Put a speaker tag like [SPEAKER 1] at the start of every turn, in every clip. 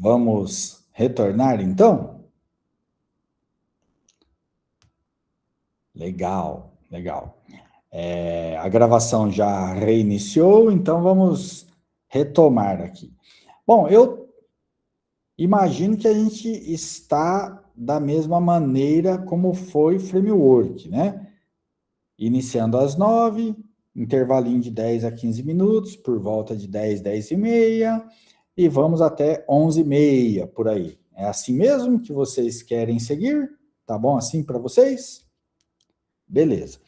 [SPEAKER 1] Vamos retornar, então? Legal, legal. A gravação já reiniciou, então vamos retomar aqui. Bom, eu imagino que a gente está da mesma maneira como foi o framework, né? Iniciando às 9, intervalinho de 10 a 15 minutos, por volta de 10, 10 e meia, e vamos até 11 e meia, por aí. É assim mesmo que vocês querem seguir? Tá bom assim para vocês? Beleza.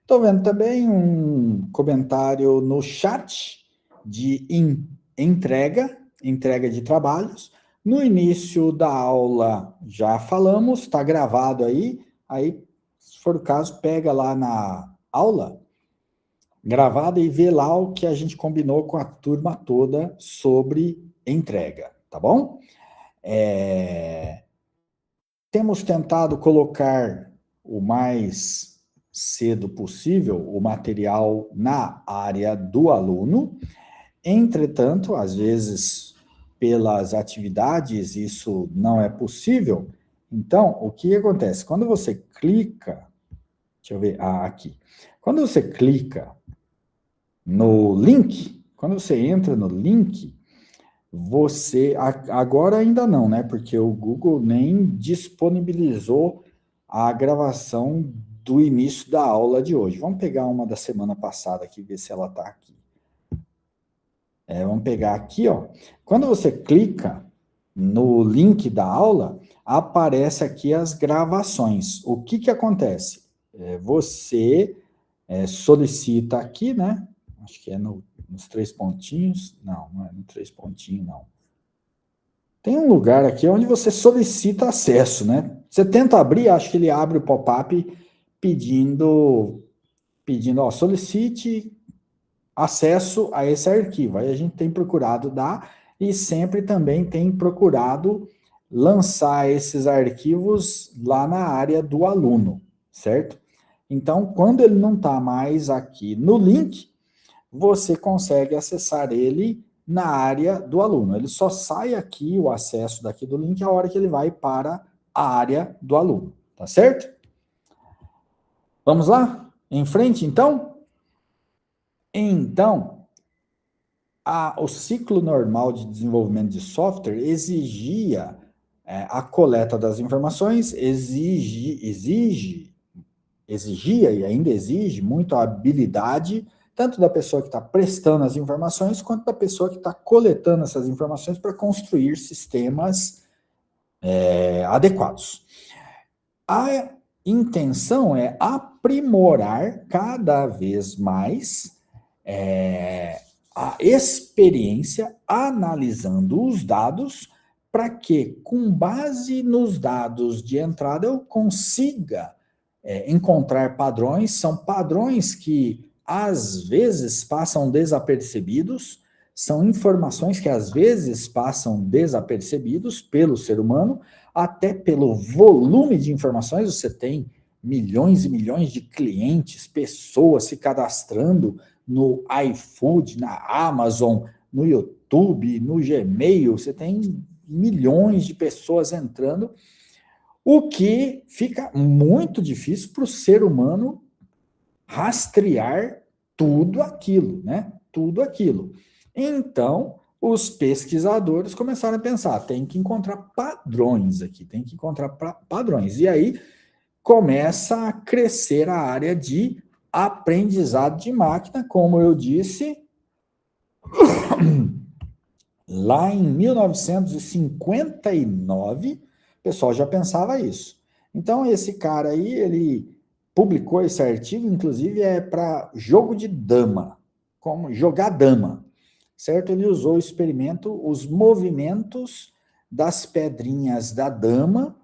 [SPEAKER 1] Estou vendo também um comentário no chat de entrega de trabalhos. No início da aula já falamos, está gravado aí, se for o caso, pega lá na aula gravada e vê lá o que a gente combinou com a turma toda sobre entrega, tá bom? Temos tentado colocar o mais cedo possível o material na área do aluno. Entretanto, às vezes, pelas atividades, isso não é possível. Então, o que acontece? Quando você clica, deixa eu ver, aqui. Quando você clica no link, quando você entra no link, você, agora ainda não, né? Porque o Google nem disponibilizou a gravação do início da aula de hoje. Vamos pegar uma da semana passada aqui, ver se ela está aqui. Vamos pegar aqui, ó. Quando você clica no link da aula, aparece aqui as gravações. O que acontece? Você solicita aqui, né? Acho que é nos 3 pontinhos. Não é no 3 pontinhos, não. Tem um lugar aqui onde você solicita acesso, né? Você tenta abrir, acho que ele abre o pop-up pedindo, ó, solicite acesso a esse arquivo. Aí a gente tem procurado dar e sempre também tem procurado lançar esses arquivos lá na área do aluno, certo? Então, quando ele não está mais aqui no link, você consegue acessar ele na área do aluno. Ele só sai aqui, o acesso daqui do link, a hora que ele vai para a área do aluno, tá certo? Vamos lá? Em frente, então? Então, o ciclo normal de desenvolvimento de software exigia a coleta das informações, exigia e ainda exige muito a habilidade tanto da pessoa que está prestando as informações, quanto da pessoa que está coletando essas informações para construir sistemas adequados. A intenção é aprimorar cada vez mais a experiência analisando os dados, para que, com base nos dados de entrada, eu consiga encontrar padrões. São padrões que às vezes passam desapercebidos, são informações que às vezes passam desapercebidos pelo ser humano, até pelo volume de informações. Você tem milhões e milhões de clientes, pessoas se cadastrando no iFood, na Amazon, no YouTube, no Gmail. Você tem milhões de pessoas entrando, o que fica muito difícil para o ser humano rastrear tudo aquilo, né? Tudo aquilo. Então, os pesquisadores começaram a pensar, tem que encontrar padrões aqui, tem que encontrar padrões. E aí começa a crescer a área de aprendizado de máquina, como eu disse, lá em 1959, o pessoal já pensava isso. Então, esse cara aí, ele publicou esse artigo, inclusive para jogo de dama, como jogar dama, certo? Ele usou o experimento, os movimentos das pedrinhas da dama,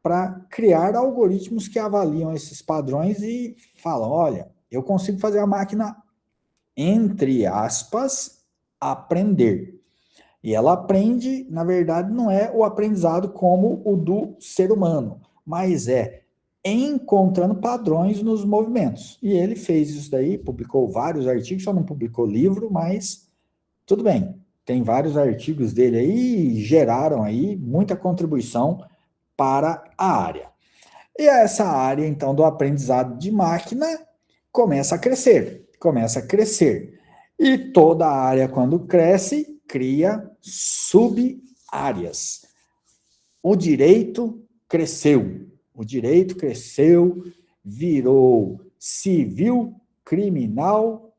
[SPEAKER 1] para criar algoritmos que avaliam esses padrões e falam, olha, eu consigo fazer a máquina, entre aspas, aprender. E ela aprende, na verdade, não é o aprendizado como o do ser humano, mas é encontrando padrões nos movimentos. E ele fez isso daí, publicou vários artigos, só não publicou livro, mas tudo bem. tem vários artigos dele aí, geraram aí muita contribuição para a área. E essa área, então, do aprendizado de máquina começa a crescer. E toda a área, quando cresce, cria sub-áreas. O direito cresceu, virou civil, criminal,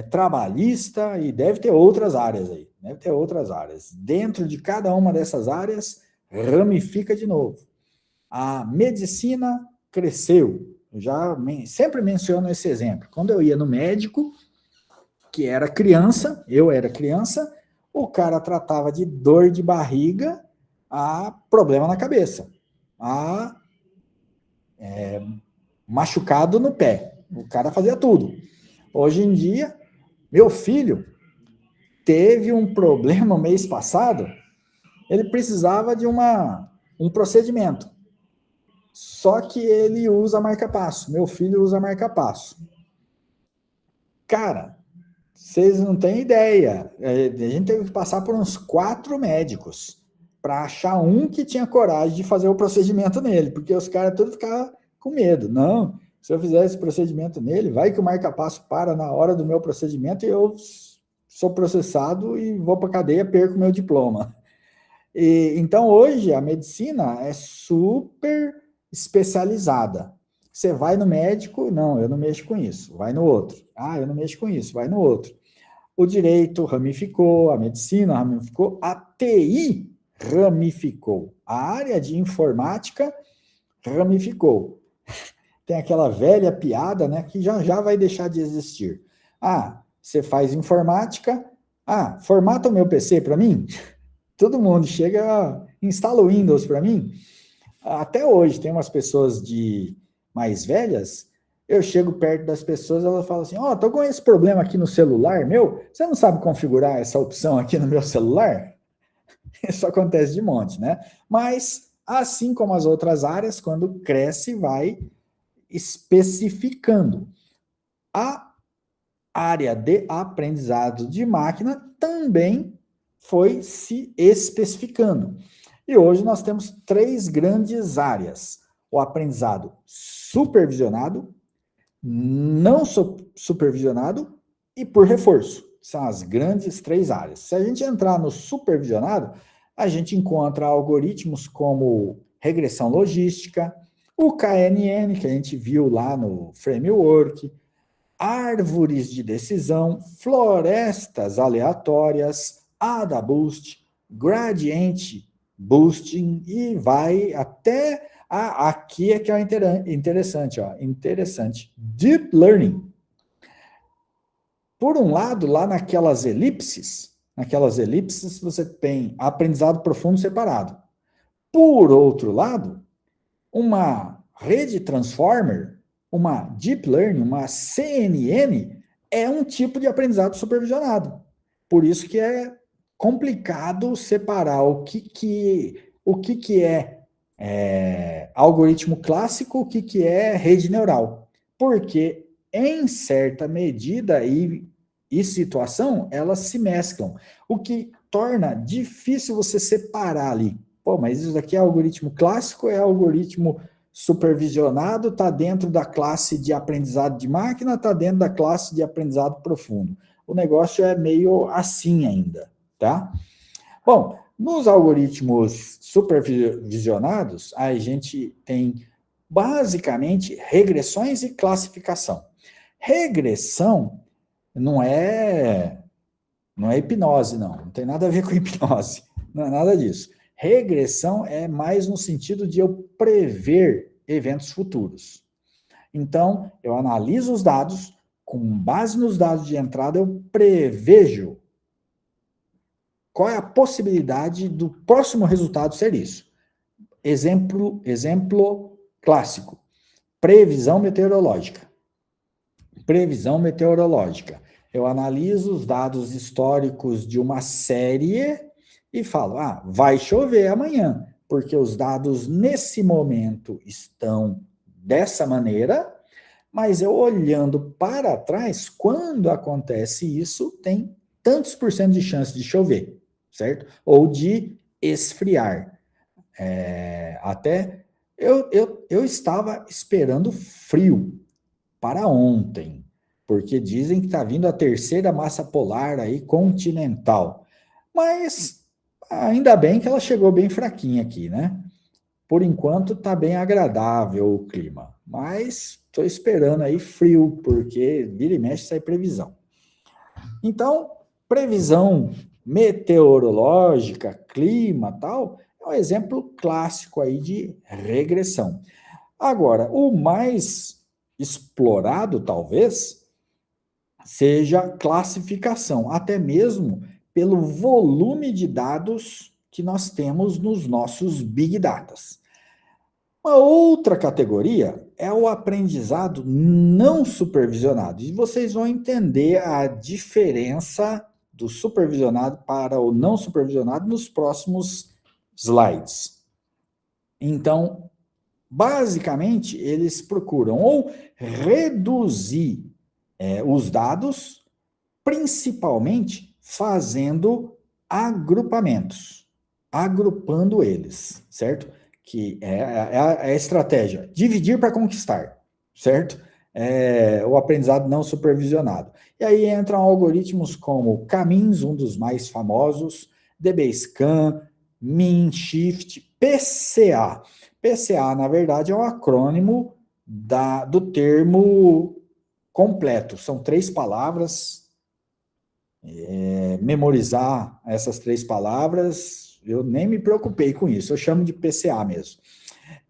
[SPEAKER 1] trabalhista, e deve ter outras áreas aí, Dentro de cada uma dessas áreas, ramifica de novo. A medicina cresceu, sempre menciono esse exemplo. Quando eu ia no médico, eu era criança, o cara tratava de dor de barriga a problema na cabeça, a machucado no pé. O cara fazia tudo. Hoje em dia, meu filho teve um problema mês passado, ele precisava de um procedimento. Só que ele usa marca-passo. Meu filho usa marca-passo. Cara, vocês não têm ideia. A gente teve que passar por uns 4 médicos para achar um que tinha coragem de fazer o procedimento nele, porque os caras todos ficavam com medo. Não, se eu fizer esse procedimento nele, vai que o marca-passo para na hora do meu procedimento e eu sou processado e vou para a cadeia, perco meu diploma. Então, hoje, a medicina é super especializada. Você vai no médico, não, eu não mexo com isso, vai no outro. Ah, eu não mexo com isso, vai no outro. O direito ramificou, a medicina ramificou, a TI ramificou, a área de informática ramificou. Tem aquela velha piada, né, que já vai deixar de existir. Ah, você faz informática, formata o meu PC para mim? Todo mundo chega, instala o Windows para mim? Até hoje, tem umas pessoas mais velhas, eu chego perto das pessoas, elas falam assim, tô com esse problema aqui no celular meu, você não sabe configurar essa opção aqui no meu celular? Isso acontece de monte, né? Mas, assim como as outras áreas, quando cresce, vai especificando. A área de aprendizado de máquina também foi se especificando. E hoje nós temos 3 grandes áreas: o aprendizado supervisionado, não supervisionado e por reforço. São as grandes 3 áreas. Se a gente entrar no supervisionado, a gente encontra algoritmos como regressão logística, o KNN, que a gente viu lá no framework, árvores de decisão, florestas aleatórias, AdaBoost, Gradient Boosting, e vai até aqui é que é interessante, Deep Learning. Por um lado, lá naquelas elipses você tem aprendizado profundo separado. Por outro lado, uma rede transformer, uma Deep Learning, uma CNN, é um tipo de aprendizado supervisionado. Por isso que é complicado separar o que é algoritmo clássico, o que é rede neural. Porque, em certa medida e situação, elas se mesclam. O que torna difícil você separar ali. Pô, mas isso daqui é algoritmo clássico, é algoritmo supervisionado, está dentro da classe de aprendizado de máquina, está dentro da classe de aprendizado profundo. O negócio é meio assim ainda, tá? Bom, nos algoritmos supervisionados, a gente tem basicamente regressões e classificação. Regressão não é hipnose, não tem nada a ver com hipnose, não é nada disso. Regressão é mais no sentido de eu prever eventos futuros. Então, eu analiso os dados, com base nos dados de entrada, eu prevejo qual é a possibilidade do próximo resultado ser isso. Exemplo clássico: previsão meteorológica. Eu analiso os dados históricos de uma série e falo, vai chover amanhã, porque os dados nesse momento estão dessa maneira, mas eu olhando para trás, quando acontece isso, tem tantos por cento de chance de chover, certo? Ou de esfriar. Até eu estava esperando frio para ontem, porque dizem que está vindo a terceira massa polar aí continental. Mas ainda bem que ela chegou bem fraquinha aqui, né? Por enquanto está bem agradável o clima, mas estou esperando aí frio, porque vira e mexe sai previsão. Então, previsão meteorológica, clima, tal, é um exemplo clássico aí de regressão. Agora, o mais explorado, talvez, seja classificação, até mesmo pelo volume de dados que nós temos nos nossos Big Datas. Uma outra categoria é o aprendizado não supervisionado. E vocês vão entender a diferença do supervisionado para o não supervisionado nos próximos slides. Então, basicamente, eles procuram ou reduzir os dados, principalmente fazendo agrupamentos, agrupando eles, certo? Que é a estratégia, dividir para conquistar, certo? O aprendizado não supervisionado. E aí entram algoritmos como Camins, um dos mais famosos, DBScan, Min, Shift, PCA. PCA, na verdade, é um acrônimo do termo completo. São 3 palavras. Memorizar essas 3 palavras, eu nem me preocupei com isso. Eu chamo de PCA mesmo.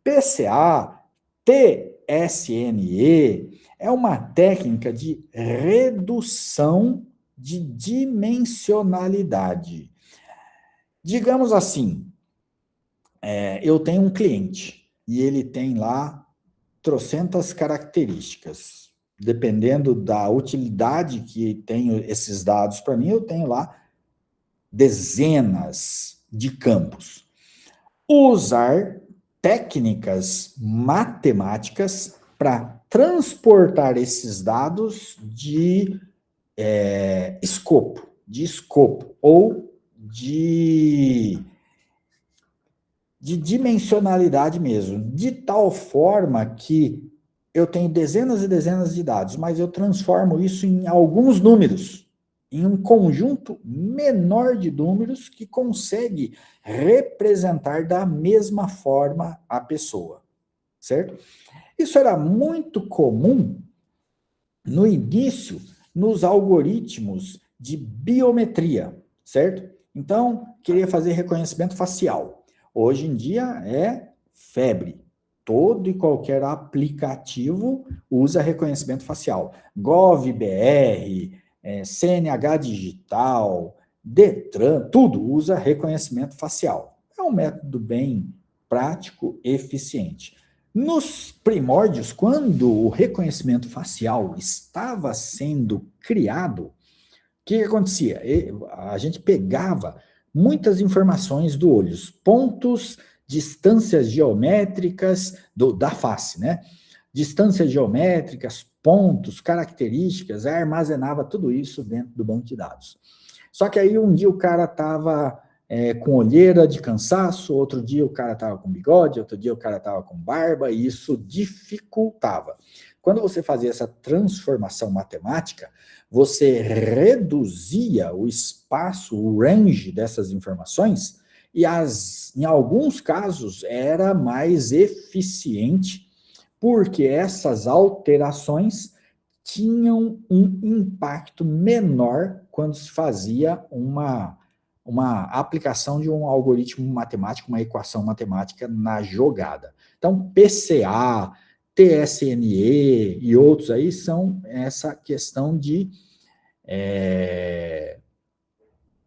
[SPEAKER 1] PCA, TSNE, é uma técnica de redução de dimensionalidade. Digamos assim, eu tenho um cliente e ele tem lá trocentas características. Dependendo da utilidade que tenho esses dados para mim, eu tenho lá dezenas de campos. Usar técnicas matemáticas para transportar esses dados de escopo ou de dimensionalidade mesmo, de tal forma que eu tenho dezenas e dezenas de dados, mas eu transformo isso em alguns números, em um conjunto menor de números que consegue representar da mesma forma a pessoa, certo? Isso era muito comum no início nos algoritmos de biometria, certo? Então, queria fazer reconhecimento facial. Hoje em dia é febre. Todo e qualquer aplicativo usa reconhecimento facial. GovBR, CNH Digital, Detran, tudo usa reconhecimento facial. É um método bem prático, eficiente. Nos primórdios, quando o reconhecimento facial estava sendo criado, o que acontecia? A gente pegava muitas informações do olho, pontos, distâncias geométricas da face, né? Distâncias geométricas, pontos, características, armazenava tudo isso dentro do banco de dados. Só que aí um dia o cara estava com olheira de cansaço, outro dia o cara estava com bigode, outro dia o cara estava com barba, e isso dificultava. Quando você fazia essa transformação matemática, você reduzia o espaço, o range dessas informações, e em alguns casos era mais eficiente, porque essas alterações tinham um impacto menor quando se fazia uma aplicação de um algoritmo matemático, uma equação matemática na jogada. Então, PCA, TSNE e outros aí são essa questão de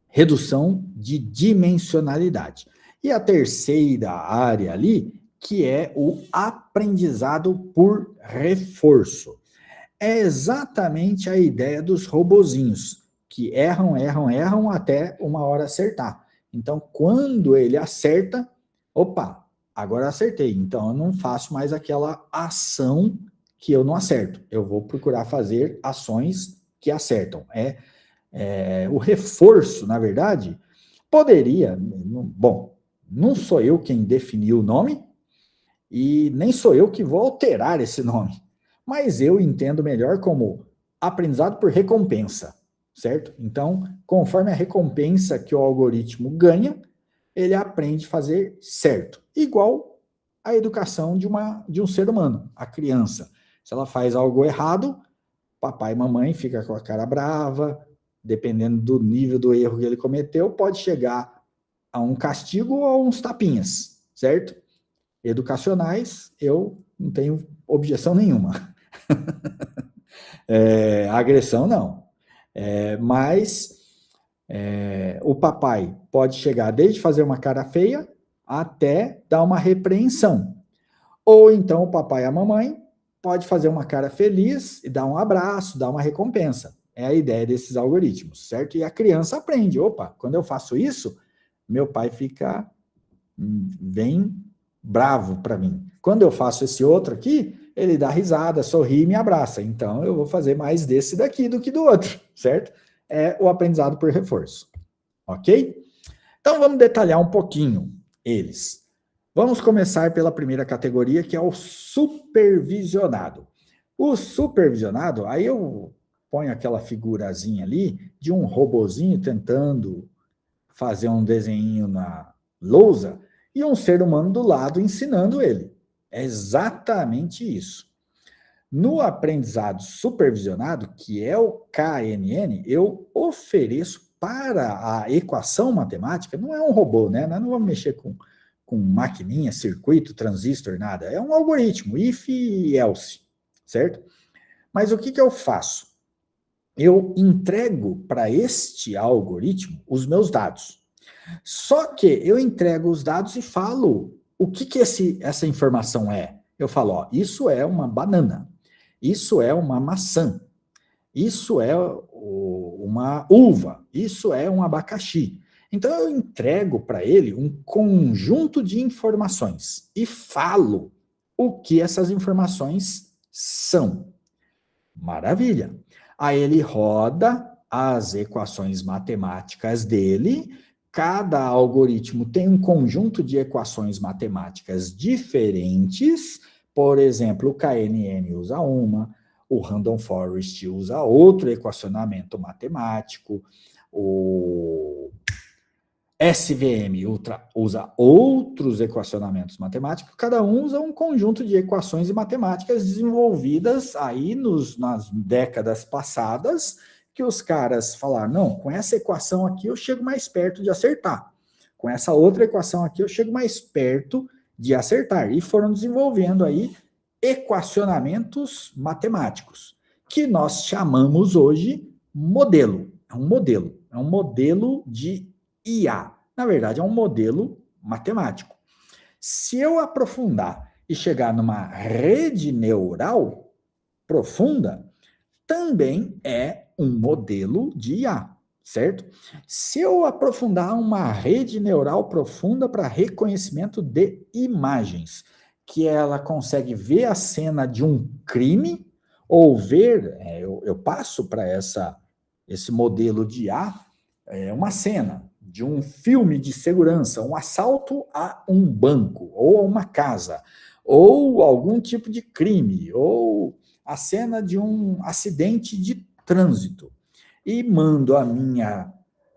[SPEAKER 1] redução de dimensionalidade. E a terceira área ali, que é o aprendizado por reforço. É exatamente a ideia dos robozinhos, que erram até uma hora acertar. Então, quando ele acerta, opa, agora acertei. Então, eu não faço mais aquela ação que eu não acerto. Eu vou procurar fazer ações que acertam. o reforço, na verdade, poderia... Bom, não sou eu quem definiu o nome e nem sou eu que vou alterar esse nome, mas eu entendo melhor como aprendizado por recompensa, certo? Então, conforme a recompensa que o algoritmo ganha, ele aprende a fazer certo. Igual a educação de um ser humano, a criança. Se ela faz algo errado, papai e mamãe ficam com a cara brava, dependendo do nível do erro que ele cometeu, pode chegar a um castigo ou a uns tapinhas, certo? Educacionais, eu não tenho objeção nenhuma. Agressão, não. Mas o papai pode chegar desde fazer uma cara feia até dar uma repreensão. Ou então o papai e a mamãe pode fazer uma cara feliz e dar um abraço, dar uma recompensa. É a ideia desses algoritmos, certo? E a criança aprende. Opa, quando eu faço isso, meu pai fica bem bravo para mim. Quando eu faço esse outro aqui, ele dá risada, sorri e me abraça. Então, eu vou fazer mais desse daqui do que do outro, certo? É o aprendizado por reforço, ok? Então, vamos detalhar um pouquinho eles. Vamos começar pela primeira categoria, que é o supervisionado. O supervisionado, aí eu ponho aquela figurazinha ali de um robozinho tentando fazer um desenho na lousa e um ser humano do lado ensinando ele. É exatamente isso. No aprendizado supervisionado, que é o KNN, eu ofereço para a equação matemática, não é um robô, né? Nós não vamos mexer com maquininha, circuito, transistor, nada. É um algoritmo, if e else, certo? Mas o que eu faço? Eu entrego para este algoritmo os meus dados. Só que eu entrego os dados e falo o que essa informação é. Eu falo, ó, isso é uma banana, isso é uma maçã, isso é uma uva, isso é um abacaxi. Então eu entrego para ele um conjunto de informações e falo o que essas informações são. Maravilha. Aí ele roda as equações matemáticas dele. Cada algoritmo tem um conjunto de equações matemáticas diferentes. Por exemplo, o KNN usa uma, o Random Forest usa outro equacionamento matemático, o SVM usa outros equacionamentos matemáticos, cada um usa um conjunto de equações e matemáticas desenvolvidas aí nas décadas passadas, que os caras falaram, não, com essa equação aqui eu chego mais perto de acertar, com essa outra equação aqui eu chego mais perto de acertar, e foram desenvolvendo aí equacionamentos matemáticos, que nós chamamos hoje modelo, é um modelo de IA. Na verdade, é um modelo matemático. Se eu aprofundar e chegar numa rede neural profunda, também é um modelo de IA, certo? Se eu aprofundar uma rede neural profunda para reconhecimento de imagens, que ela consegue ver a cena de um crime, ou ver, eu passo para esse modelo de IA uma cena de um filme de segurança, um assalto a um banco, ou a uma casa, ou algum tipo de crime, ou a cena de um acidente de trânsito, e mando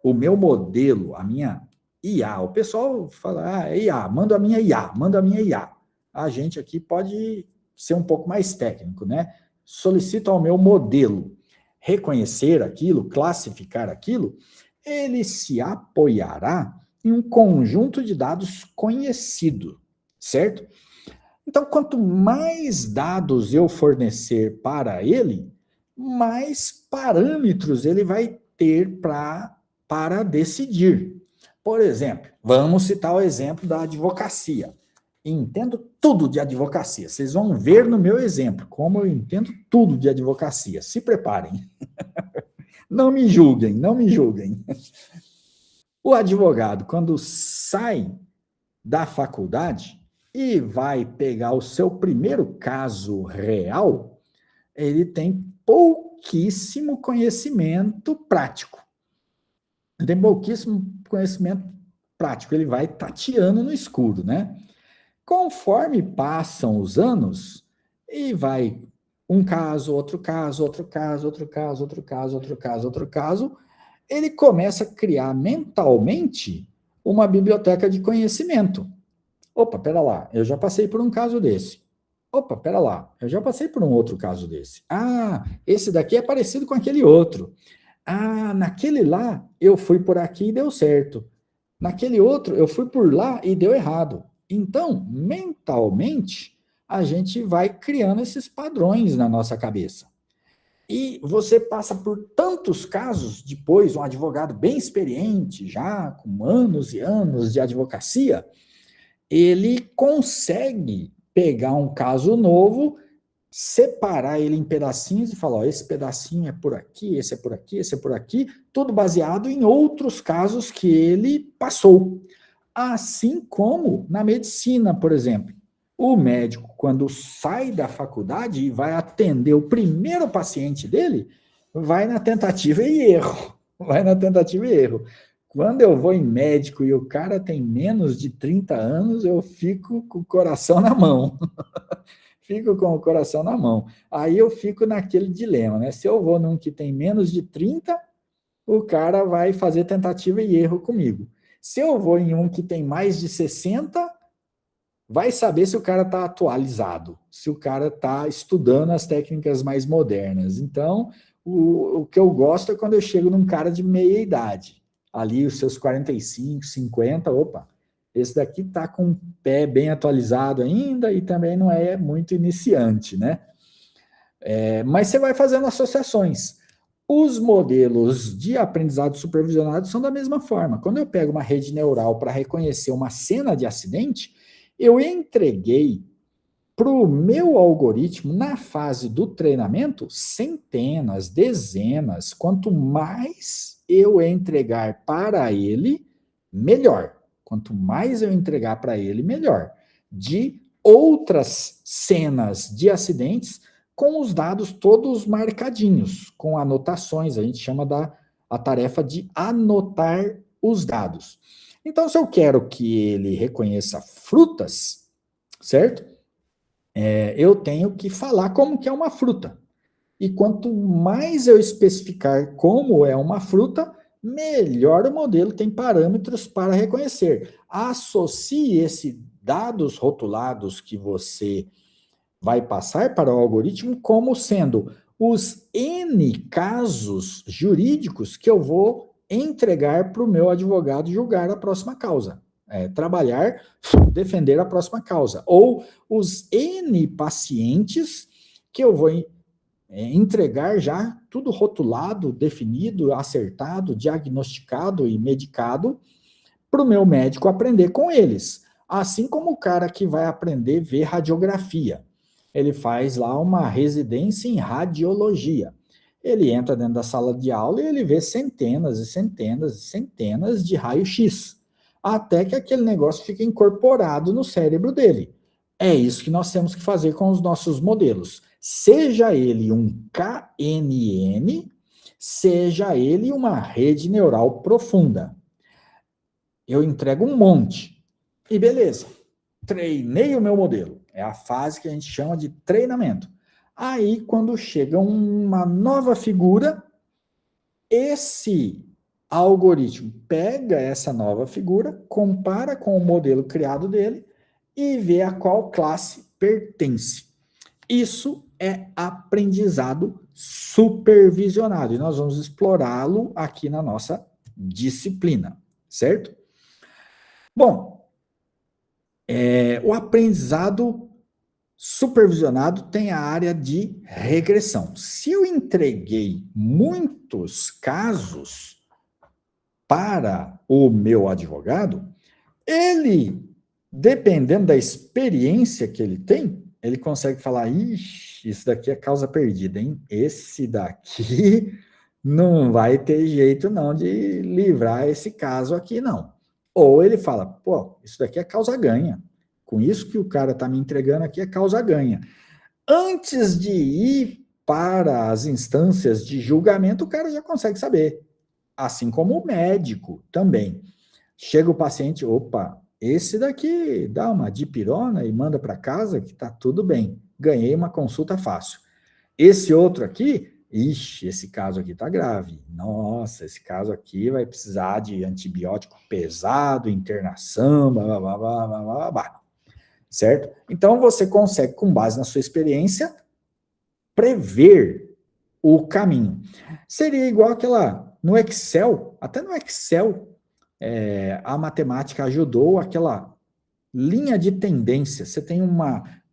[SPEAKER 1] o meu modelo, a minha IA. O pessoal fala, IA, mando a minha IA, mando a minha IA. A gente aqui pode ser um pouco mais técnico, né? Solicito ao meu modelo reconhecer aquilo, classificar aquilo, ele se apoiará em um conjunto de dados conhecido, certo? Então, quanto mais dados eu fornecer para ele, mais parâmetros ele vai ter para decidir. Por exemplo, vamos citar o exemplo da advocacia. Entendo tudo de advocacia. Vocês vão ver no meu exemplo como eu entendo tudo de advocacia. Se preparem. Não me julguem, não me julguem. O advogado, quando sai da faculdade e vai pegar o seu primeiro caso real, ele tem pouquíssimo conhecimento prático. Ele tem pouquíssimo conhecimento prático, ele vai tateando no escuro, né? Conforme passam os anos, e vai um caso, outro caso, outro caso, outro caso, outro caso, outro caso, outro caso, ele começa a criar mentalmente uma biblioteca de conhecimento. Opa, pera lá, eu já passei por um caso desse. Opa, pera lá, eu já passei por um outro caso desse. Ah, esse daqui é parecido com aquele outro. Ah, naquele lá eu fui por aqui e deu certo. Naquele outro eu fui por lá e deu errado. Então, mentalmente, a gente vai criando esses padrões na nossa cabeça. E você passa por tantos casos depois, um advogado bem experiente, já com anos e anos de advocacia, ele consegue pegar um caso novo, separar ele em pedacinhos e falar, ó, esse pedacinho é por aqui, esse é por aqui, esse é por aqui, tudo baseado em outros casos que ele passou. Assim como na medicina, por exemplo. O médico, quando sai da faculdade e vai atender o primeiro paciente dele, vai na tentativa e erro. Vai na tentativa e erro. Quando eu vou em médico e o cara tem menos de 30 anos, eu fico com o coração na mão. Fico com o coração na mão. Aí eu fico naquele dilema, né? Se eu vou num que tem menos de 30, o cara vai fazer tentativa e erro comigo. Se eu vou em um que tem mais de 60, vai saber se o cara está atualizado, se o cara está estudando as técnicas mais modernas. Então, o que eu gosto é quando eu chego num cara de meia idade, ali os seus 45, 50, opa, esse daqui está com o pé bem atualizado ainda e também não é muito iniciante, né? Mas você vai fazendo associações. Os modelos de aprendizado supervisionado são da mesma forma. Quando eu pego uma rede neural para reconhecer uma cena de acidente, eu entreguei para o meu algoritmo, na fase do treinamento, centenas, dezenas. Quanto mais eu entregar para ele, melhor. Quanto mais eu entregar para ele, melhor. De outras cenas de acidentes com os dados todos marcadinhos, com anotações. A gente chama a tarefa de anotar os dados. Então, se eu quero que ele reconheça frutas, certo? Eu tenho que falar como que é uma fruta. E quanto mais eu especificar como é uma fruta, melhor o modelo tem parâmetros para reconhecer. Associe esses dados rotulados que você vai passar para o algoritmo como sendo os N casos jurídicos que eu vou entregar para o meu advogado julgar a próxima causa. Trabalhar, defender a próxima causa. Ou os N pacientes que eu vou entregar já tudo rotulado, definido, acertado, diagnosticado e medicado para o meu médico aprender com eles. Assim como o cara que vai aprender a ver radiografia. Ele faz lá uma residência em radiologia. Ele entra dentro da sala de aula e ele vê centenas e centenas e centenas de raio-x, até que aquele negócio fica incorporado no cérebro dele. É isso que nós temos que fazer com os nossos modelos. Seja ele um KNN, seja ele uma rede neural profunda. Eu entrego um monte. E beleza, treinei o meu modelo. É a fase que a gente chama de treinamento. Aí, quando chega uma nova figura, esse algoritmo pega essa nova figura, compara com o modelo criado dele e vê a qual classe pertence. Isso é aprendizado supervisionado e nós vamos explorá-lo aqui na nossa disciplina, certo? Bom, o aprendizado supervisionado tem a área de regressão. Se eu entreguei muitos casos para o meu advogado, ele, dependendo da experiência que ele tem, ele consegue falar, ixi, isso daqui é causa perdida, hein? Esse daqui não vai ter jeito não de livrar esse caso aqui, não. Ou ele fala, pô, isso daqui é causa ganha. Com isso que o cara está me entregando aqui é causa ganha. Antes de ir para as instâncias de julgamento, o cara já consegue saber. assim como o médico também. Chega o paciente, opa, esse daqui dá uma dipirona e manda para casa que tá tudo bem, ganhei uma consulta fácil. Esse outro aqui, ixi, esse caso aqui tá grave. Nossa, esse caso aqui vai precisar de antibiótico pesado, internação, blá, blá, blá, blá, blá, blá, blá. Certo? Então, você consegue, com base na sua experiência, prever o caminho. Seria igual aquela, no Excel, até no Excel, a matemática ajudou aquela linha de tendência. Você tem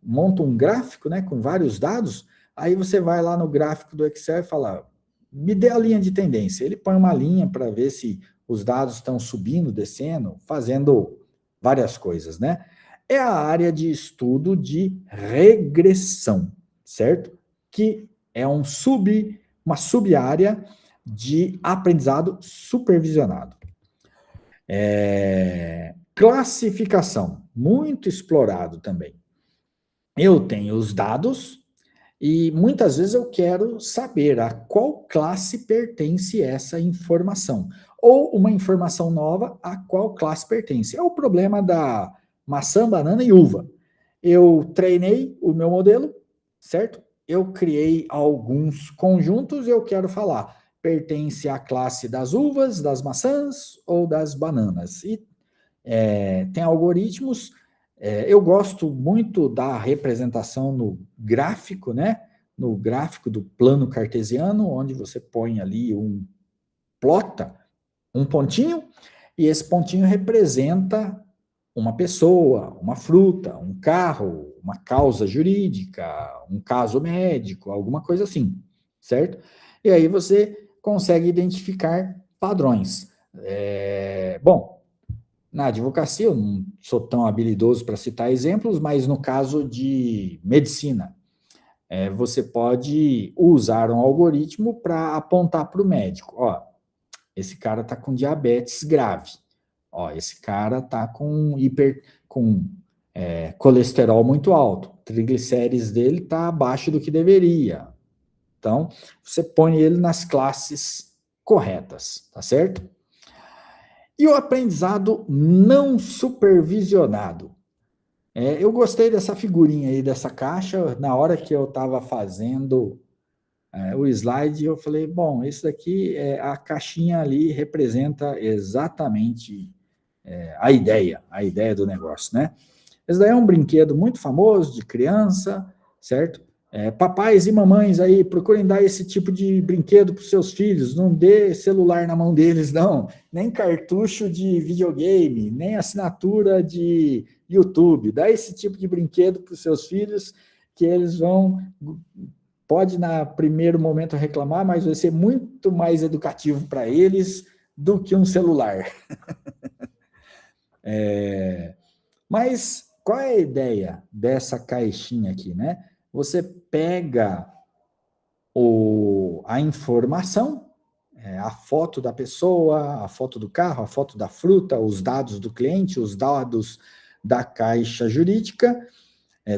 [SPEAKER 1] monta um gráfico, né, com vários dados, aí você vai lá no gráfico do Excel e fala, me dê a linha de tendência. Ele põe uma linha para ver se os dados estão subindo, descendo, fazendo várias coisas, né? É a área de estudo de regressão, certo? Que é uma sub-área de aprendizado supervisionado. Classificação, muito explorado também. Eu tenho os dados e muitas vezes eu quero saber a qual classe pertence essa informação. Ou uma informação nova, a qual classe pertence. É o problema da maçã, banana e uva. Eu treinei o meu modelo, certo? Eu criei alguns conjuntos e eu quero falar, pertence à classe das uvas, das maçãs ou das bananas. E tem algoritmos, eu gosto muito da representação no gráfico, né? No gráfico do plano cartesiano, onde você põe ali plota um pontinho, e esse pontinho representa uma pessoa, uma fruta, um carro, uma causa jurídica, um caso médico, alguma coisa assim, certo? E aí você consegue identificar padrões. Bom, na advocacia eu não sou tão habilidoso para citar exemplos, mas no caso de medicina, você pode usar um algoritmo para apontar para o médico, ó, esse cara está com diabetes grave. Ó, esse cara está com colesterol muito alto. O triglicérides dele está abaixo do que deveria. Então, você põe ele nas classes corretas, tá certo? E o aprendizado não supervisionado. Eu gostei dessa figurinha aí, dessa caixa. Na hora que eu estava fazendo o slide, eu falei, bom, isso daqui, a caixinha ali representa exatamente a ideia do negócio, né? Esse daí é um brinquedo muito famoso de criança, certo? Papais e mamães aí, procurem dar esse tipo de brinquedo para os seus filhos, não dê celular na mão deles, não, nem cartucho de videogame, nem assinatura de YouTube, dá esse tipo de brinquedo para os seus filhos, que eles pode na primeiro momento reclamar, mas vai ser muito mais educativo para eles do que um celular. Mas qual é a ideia dessa caixinha aqui, né? Você pega a informação, a foto da pessoa, a foto do carro, a foto da fruta, os dados do cliente, os dados da caixa jurídica,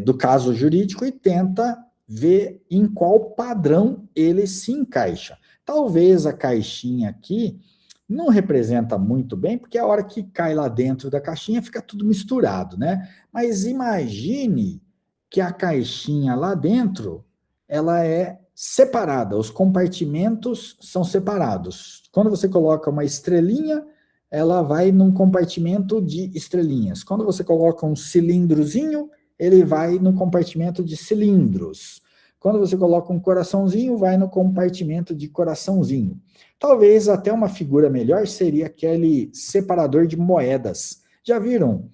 [SPEAKER 1] do caso jurídico, e tenta ver em qual padrão ele se encaixa. Talvez a caixinha aqui não representa muito bem, porque a hora que cai lá dentro da caixinha fica tudo misturado, né? Mas imagine que a caixinha lá dentro, ela é separada, os compartimentos são separados. Quando você coloca uma estrelinha, ela vai num compartimento de estrelinhas. Quando você coloca um cilindrozinho, ele vai no compartimento de cilindros. Quando você coloca um coraçãozinho, vai no compartimento de coraçãozinho. Talvez até uma figura melhor seria aquele separador de moedas. Já viram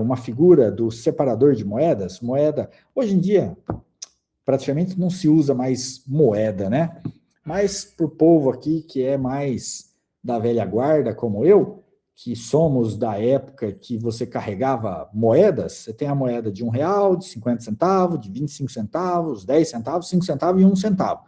[SPEAKER 1] uma figura do separador de moedas? Moeda, hoje em dia, praticamente não se usa mais moeda, né? Mas para o povo aqui que é mais da velha guarda, como eu, que somos da época que você carregava moedas, você tem a moeda de R$1, de 50 centavos, de 25 centavos, 10 centavos, 5 centavos e 1 centavo.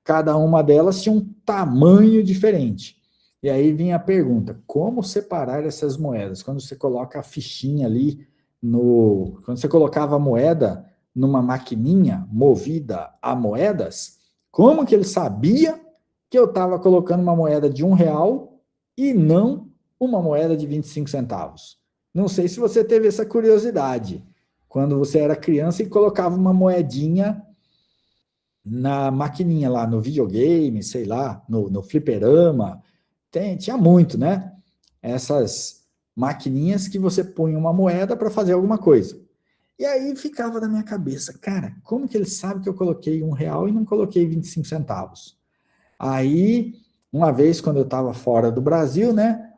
[SPEAKER 1] Cada uma delas tinha um tamanho diferente. E aí vinha a pergunta, como separar essas moedas? Quando você coloca a fichinha ali, quando você colocava a moeda numa maquininha movida a moedas, como que ele sabia que eu estava colocando uma moeda de R$1 e não uma moeda de 25 centavos. Não sei se você teve essa curiosidade, quando você era criança e colocava uma moedinha na maquininha lá, no videogame, sei lá, no fliperama, tinha muito, né? Essas maquininhas que você punha uma moeda para fazer alguma coisa. E aí ficava na minha cabeça, cara, como que ele sabe que eu coloquei R$ 1 e não coloquei 25 centavos? Aí, uma vez, quando eu estava fora do Brasil, né,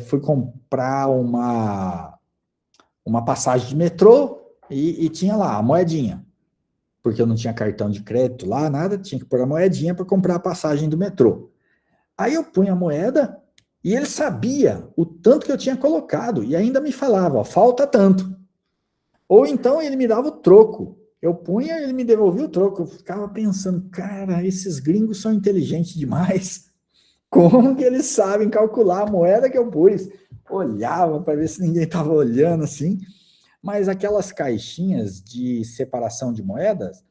[SPEAKER 1] fui comprar uma passagem de metrô e tinha lá a moedinha, porque eu não tinha cartão de crédito lá, nada, tinha que pôr a moedinha para comprar a passagem do metrô. Aí eu punha a moeda e ele sabia o tanto que eu tinha colocado e ainda me falava, ó, falta tanto. Ou então ele me dava o troco. Eu punha e ele me devolvia o troco. Eu ficava pensando, cara, esses gringos são inteligentes demais. Como que eles sabem calcular a moeda que eu pus? Olhava para ver se ninguém estava olhando assim. Mas aquelas caixinhas de separação de moedas,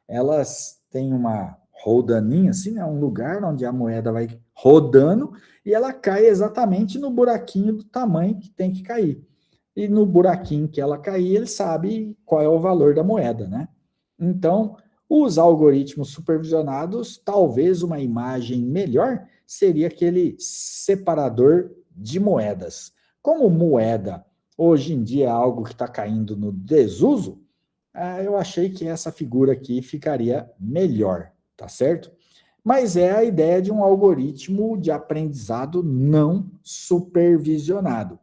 [SPEAKER 1] elas têm uma rodaninha assim, né? Um lugar onde a moeda vai rodando e ela cai exatamente no buraquinho do tamanho que tem que cair. E no buraquinho que ela cair, ele sabe qual é o valor da moeda, né? Então, os algoritmos supervisionados, talvez uma imagem melhor seria aquele separador de moedas. Como moeda hoje em dia é algo que está caindo no desuso, eu achei que essa figura aqui ficaria melhor, tá certo? Mas é a ideia de um algoritmo de aprendizado não supervisionado.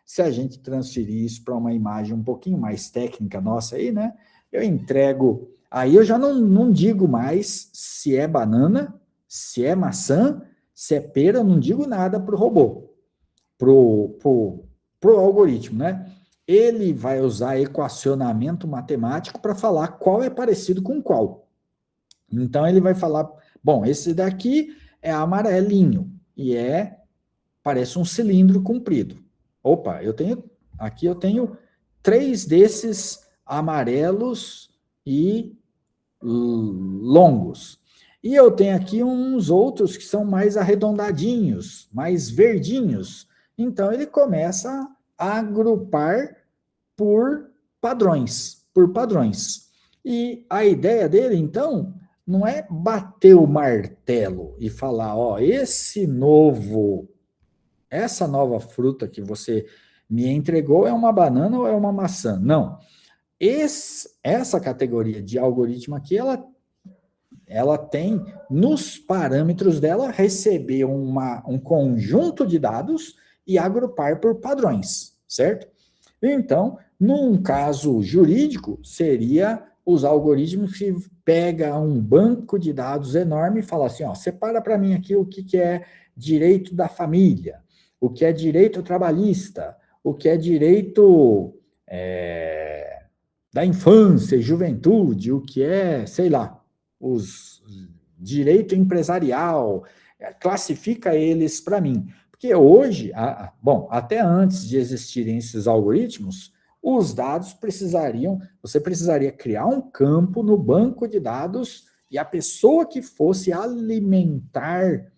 [SPEAKER 1] Se a gente transferir isso para uma imagem um pouquinho mais técnica nossa aí, né? Eu entrego. Aí eu já não digo mais se é banana, se é maçã, se é pera, eu não digo nada para o robô, pro algoritmo, né? Ele vai usar equacionamento matemático para falar qual é parecido com qual. Então ele vai falar, bom, esse daqui é amarelinho e parece um cilindro comprido. Opa, aqui eu tenho 3 desses amarelos e longos. E eu tenho aqui uns outros que são mais arredondadinhos, mais verdinhos. Então ele começa a agrupar por padrões. E a ideia dele, então, não é bater o martelo e falar, ó, essa nova fruta que você me entregou é uma banana ou é uma maçã? Não. Essa categoria de algoritmo aqui, ela tem, nos parâmetros dela, receber um conjunto de dados e agrupar por padrões, certo? Então, num caso jurídico, seria os algoritmos que pega um banco de dados enorme e fala assim, ó, separa para mim aqui o que é direito da família, o que é direito trabalhista, o que é direito da infância e juventude, o que é, sei lá, os direito empresarial, classifica eles para mim. Porque hoje, bom, até antes de existirem esses algoritmos, os dados você precisaria criar um campo no banco de dados e a pessoa que fosse alimentar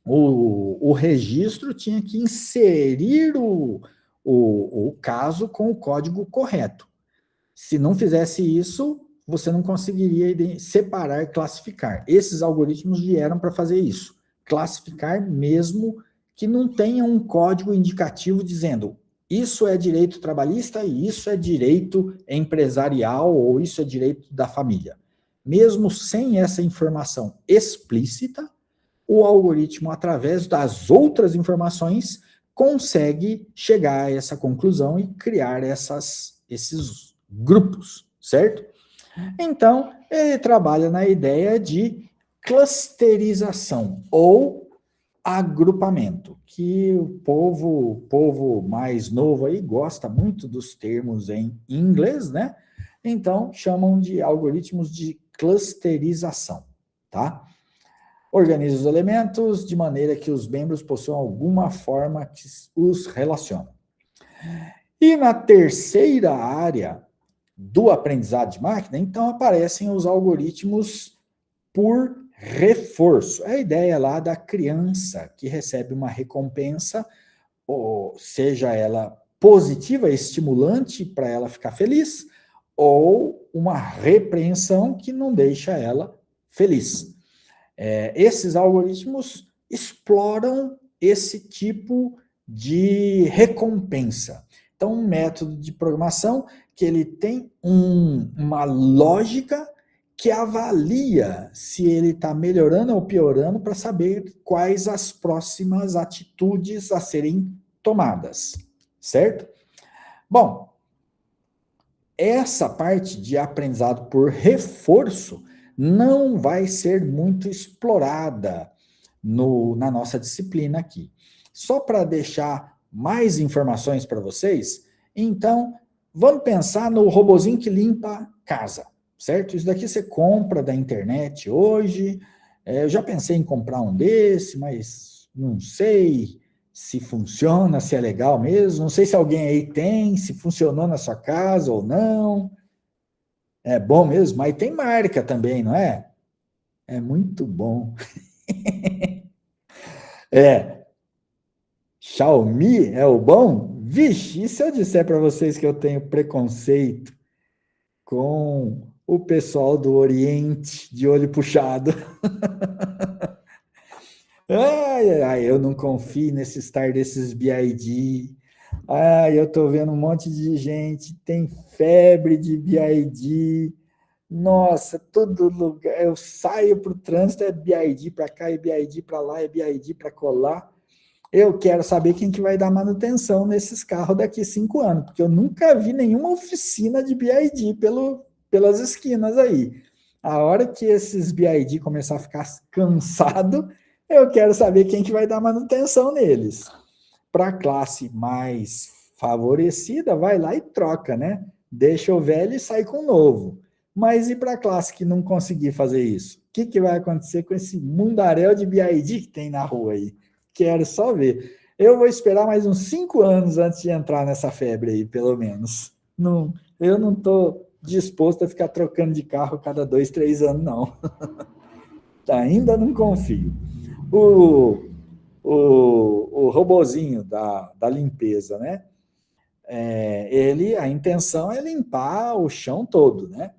[SPEAKER 1] o registro tinha que inserir o caso com o código correto. Se não fizesse isso, você não conseguiria separar, classificar. Esses algoritmos vieram para fazer isso. Classificar mesmo que não tenha um código indicativo dizendo isso é direito trabalhista e isso é direito empresarial ou isso é direito da família. Mesmo sem essa informação explícita, o algoritmo, através das outras informações, consegue chegar a essa conclusão e criar esses grupos, certo? Então, ele trabalha na ideia de clusterização ou agrupamento, que o povo mais novo aí gosta muito dos termos em inglês, né? Então, chamam de algoritmos de clusterização, tá? Organiza os elementos de maneira que os membros possuam alguma forma que os relaciona. E na terceira área do aprendizado de máquina, então aparecem os algoritmos por reforço. É a ideia lá da criança que recebe uma recompensa, ou seja ela positiva, estimulante para ela ficar feliz, ou uma repreensão que não deixa ela feliz. Esses algoritmos exploram esse tipo de recompensa. Então, um método de programação que ele tem uma lógica que avalia se ele está melhorando ou piorando para saber quais as próximas atitudes a serem tomadas, certo? Bom, essa parte de aprendizado por reforço não vai ser muito explorada na nossa disciplina aqui. Só para deixar mais informações para vocês, então, vamos pensar no robozinho que limpa casa, certo? Isso daqui você compra da internet hoje. Eu já pensei em comprar um desse, mas não sei se funciona, se é legal mesmo. Não sei se alguém aí tem, se funcionou na sua casa ou não. É bom mesmo, mas tem marca também, não é? É muito bom. Xiaomi é o bom? Vixe, e se eu disser para vocês que eu tenho preconceito com o pessoal do Oriente de olho puxado? Ai, ai, eu não confio nesse estar desses BID. Ai, eu tô vendo um monte de gente, tem febre de BID. Nossa, todo lugar. Eu saio pro trânsito, é BID para cá, é BID para lá, é BID para colar. Eu quero saber quem que vai dar manutenção nesses carros daqui 5 anos, porque eu nunca vi nenhuma oficina de BID pelas esquinas aí. A hora que esses BID começar a ficar cansado, eu quero saber quem que vai dar manutenção neles. Para a classe mais favorecida, vai lá e troca, né? Deixa o velho e sai com o novo. Mas e para a classe que não conseguir fazer isso? O que vai acontecer com esse mundaréu de BID que tem na rua aí? Quero só ver. Eu vou esperar mais uns 5 anos antes de entrar nessa febre aí, pelo menos. Não, eu não estou disposto a ficar trocando de carro cada 2, 3 anos, não. Ainda não confio. O, o robozinho da limpeza, né? A intenção é limpar o chão todo, né?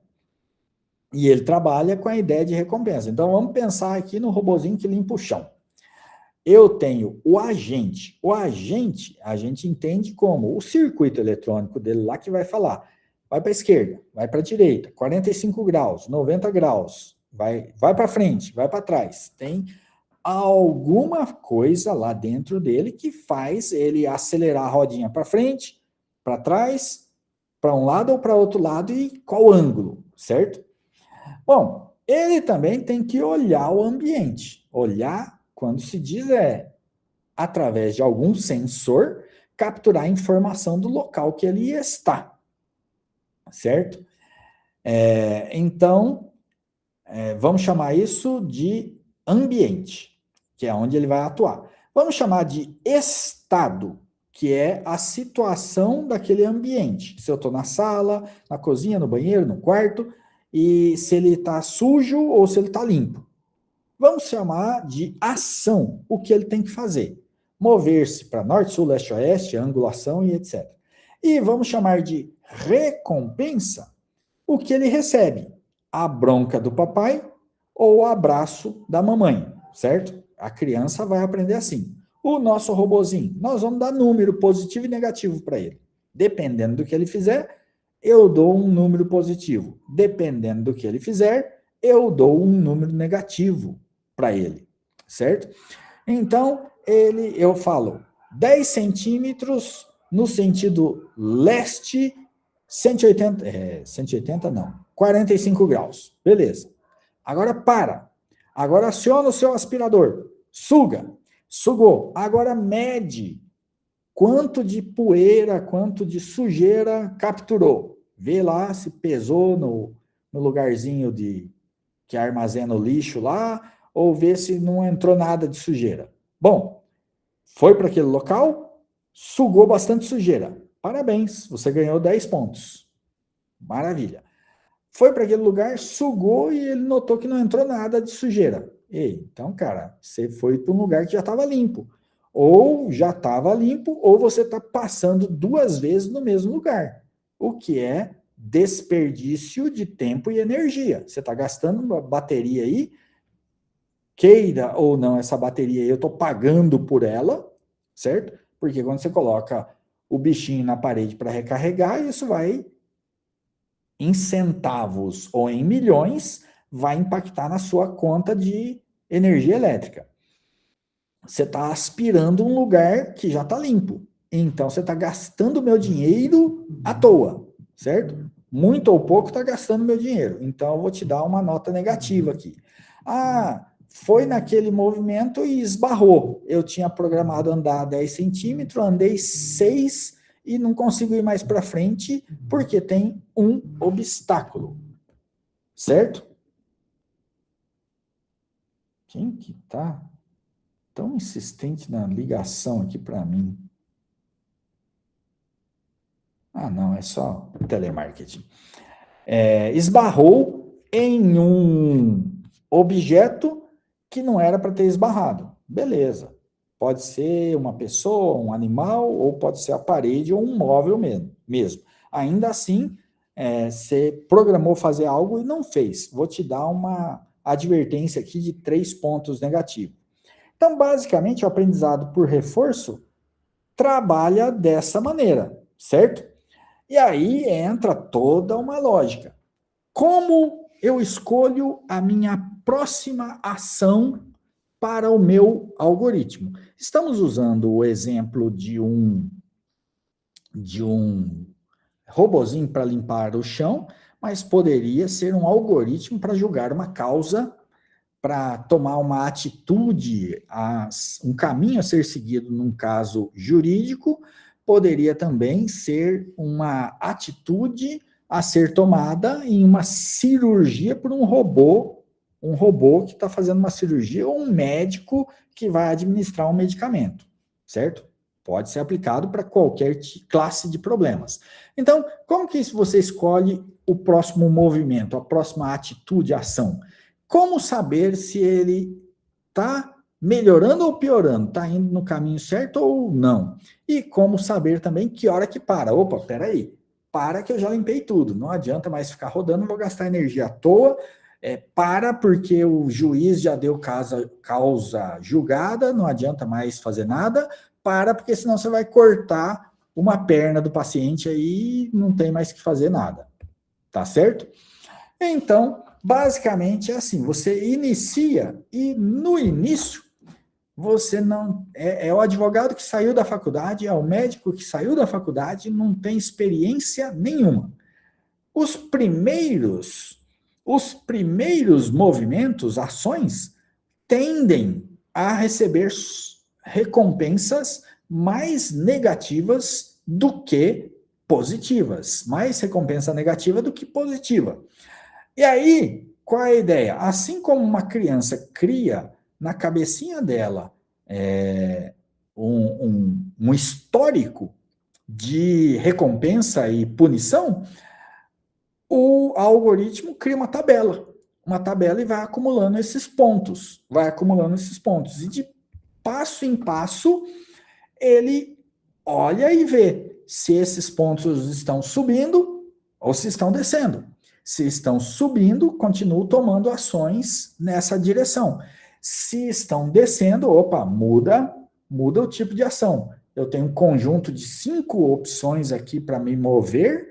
[SPEAKER 1] E ele trabalha com a ideia de recompensa. Então, vamos pensar aqui no robozinho que limpa o chão. Eu tenho o agente. O agente, a gente entende como o circuito eletrônico dele lá que vai falar. Vai para a esquerda, vai para a direita, 45 graus, 90 graus, vai para frente, vai para trás. Tem alguma coisa lá dentro dele que faz ele acelerar a rodinha para frente, para trás, para um lado ou para outro lado e qual ângulo, certo? Bom, ele também tem que olhar o ambiente. Olhar, quando se diz, através de algum sensor, capturar a informação do local que ele está, certo? Então, vamos chamar isso de ambiente, que é onde ele vai atuar. Vamos chamar de estado, que é a situação daquele ambiente. Se eu estou na sala, na cozinha, no banheiro, no quarto, e se ele está sujo ou se ele está limpo. Vamos chamar de ação, o que ele tem que fazer. Mover-se para norte, sul, leste, oeste, angulação e etc. E vamos chamar de recompensa o que ele recebe. A bronca do papai ou o abraço da mamãe, certo? A criança vai aprender assim. O nosso robozinho, nós vamos dar número positivo e negativo para ele. Dependendo do que ele fizer, eu dou um número positivo. Dependendo do que ele fizer, eu dou um número negativo para ele, certo? Então, eu falo 10 centímetros no sentido leste, 180 não, 45 graus. Beleza. Agora para. Agora aciona o seu aspirador. Suga. Sugou. Agora mede quanto de poeira, quanto de sujeira capturou. Vê lá se pesou no lugarzinho que armazena o lixo lá, ou vê se não entrou nada de sujeira. Bom, foi para aquele local, sugou bastante sujeira. Parabéns, você ganhou 10 pontos. Maravilha. Foi para aquele lugar, sugou e ele notou que não entrou nada de sujeira. Ei, então, cara, você foi para um lugar que já estava limpo. Ou já estava limpo, ou você está passando 2 vezes no mesmo lugar. O que é desperdício de tempo e energia. Você está gastando uma bateria aí, queira ou não essa bateria aí, eu estou pagando por ela, certo? Porque quando você coloca o bichinho na parede para recarregar, isso vai em centavos ou em milhões, vai impactar na sua conta de energia elétrica. Você está aspirando um lugar que já está limpo. Então, você está gastando meu dinheiro à toa, certo? Muito ou pouco está gastando meu dinheiro. Então, eu vou te dar uma nota negativa aqui. Ah, foi naquele movimento e esbarrou. Eu tinha programado andar 10 centímetros, andei 6 e não consigo ir mais para frente porque tem um obstáculo, certo? Quem que tá tão insistente na ligação aqui para mim? Ah, não, é só telemarketing. Esbarrou em um objeto que não era para ter esbarrado. Beleza. Pode ser uma pessoa, um animal, ou pode ser a parede ou um móvel mesmo. Ainda assim, você programou fazer algo e não fez. Vou te dar uma advertência aqui de 3 pontos negativos. Então, basicamente, o aprendizado por reforço trabalha dessa maneira, certo? E aí entra toda uma lógica. Como eu escolho a minha próxima ação para o meu algoritmo? Estamos usando o exemplo de um robozinho para limpar o chão, mas poderia ser um algoritmo para julgar uma causa, para tomar uma atitude, um caminho a ser seguido num caso jurídico, poderia também ser uma atitude a ser tomada em uma cirurgia por um robô que está fazendo uma cirurgia, ou um médico que vai administrar um medicamento, certo? Pode ser aplicado para qualquer classe de problemas. Então, como que você escolhe o próximo movimento, a próxima atitude, ação? Como saber se ele está melhorando ou piorando, está indo no caminho certo ou não? E como saber também que hora que para? Opa, peraí, para que eu já limpei tudo, não adianta mais ficar rodando, vou gastar energia à toa, para porque o juiz já deu causa julgada, não adianta mais fazer nada, para porque senão você vai cortar uma perna do paciente aí e não tem mais que fazer nada, tá certo? Então, basicamente é assim, você inicia e no início você não é o advogado que saiu da faculdade, é o médico que saiu da faculdade, não tem experiência nenhuma. Os primeiros movimentos, ações, tendem a receber recompensas mais negativas do que positivas, mais recompensa negativa do que positiva. E aí, qual é a ideia? Assim como uma criança cria na cabecinha dela um histórico de recompensa e punição, o algoritmo cria uma tabela e vai acumulando esses pontos, e de passo em passo ele olha e vê se esses pontos estão subindo ou se estão descendo. Se estão subindo, continuo tomando ações nessa direção. Se estão descendo, opa, muda o tipo de ação. Eu tenho um conjunto de 5 opções aqui para me mover,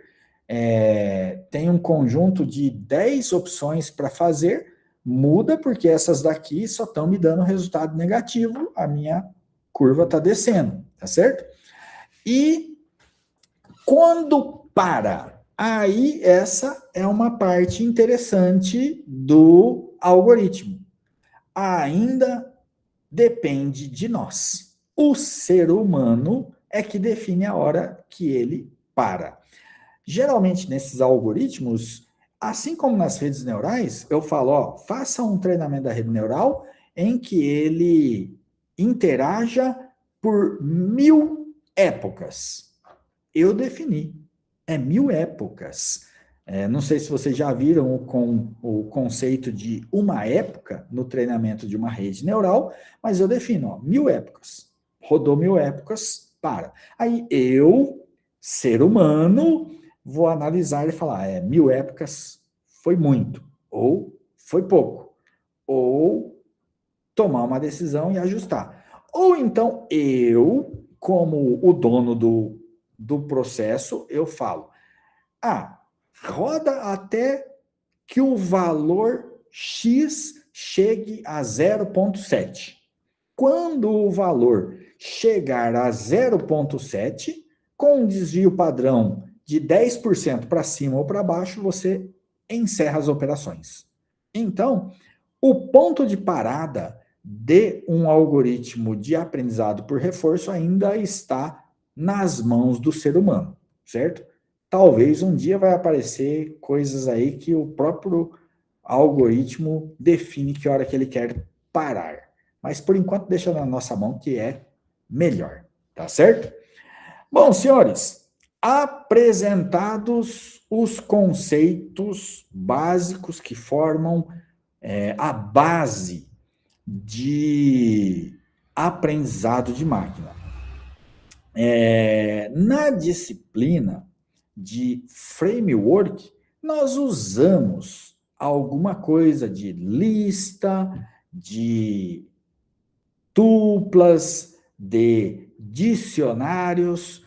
[SPEAKER 1] tem um conjunto de 10 opções para fazer, muda porque essas daqui só estão me dando resultado negativo, a minha curva está descendo, tá certo? E quando para, aí essa é uma parte interessante do algoritmo. Ainda depende de nós. O ser humano é que define a hora que ele para. Geralmente, nesses algoritmos, assim como nas redes neurais, eu falo, ó, faça um treinamento da rede neural em que ele interaja por 1000 épocas. Eu defini. É 1000 épocas. Não sei se vocês já viram o conceito de uma época no treinamento de uma rede neural, mas eu defino, 1000 épocas. Rodou 1000 épocas, para. Aí eu, ser humano, vou analisar e falar, 1000 épocas foi muito, ou foi pouco, ou tomar uma decisão e ajustar. Ou então eu, como o dono do processo, eu falo, roda até que o valor X chegue a 0,7. Quando o valor chegar a 0,7, com um desvio padrão de 10% para cima ou para baixo, você encerra as operações. Então, o ponto de parada de um algoritmo de aprendizado por reforço ainda está nas mãos do ser humano, certo? Talvez um dia vai aparecer coisas aí que o próprio algoritmo define que hora que ele quer parar. Mas por enquanto deixa na nossa mão que é melhor, tá certo? Bom, senhores, apresentados os conceitos básicos que formam a base de aprendizado de máquina. Na disciplina de framework, nós usamos alguma coisa de lista, de tuplas, de dicionários,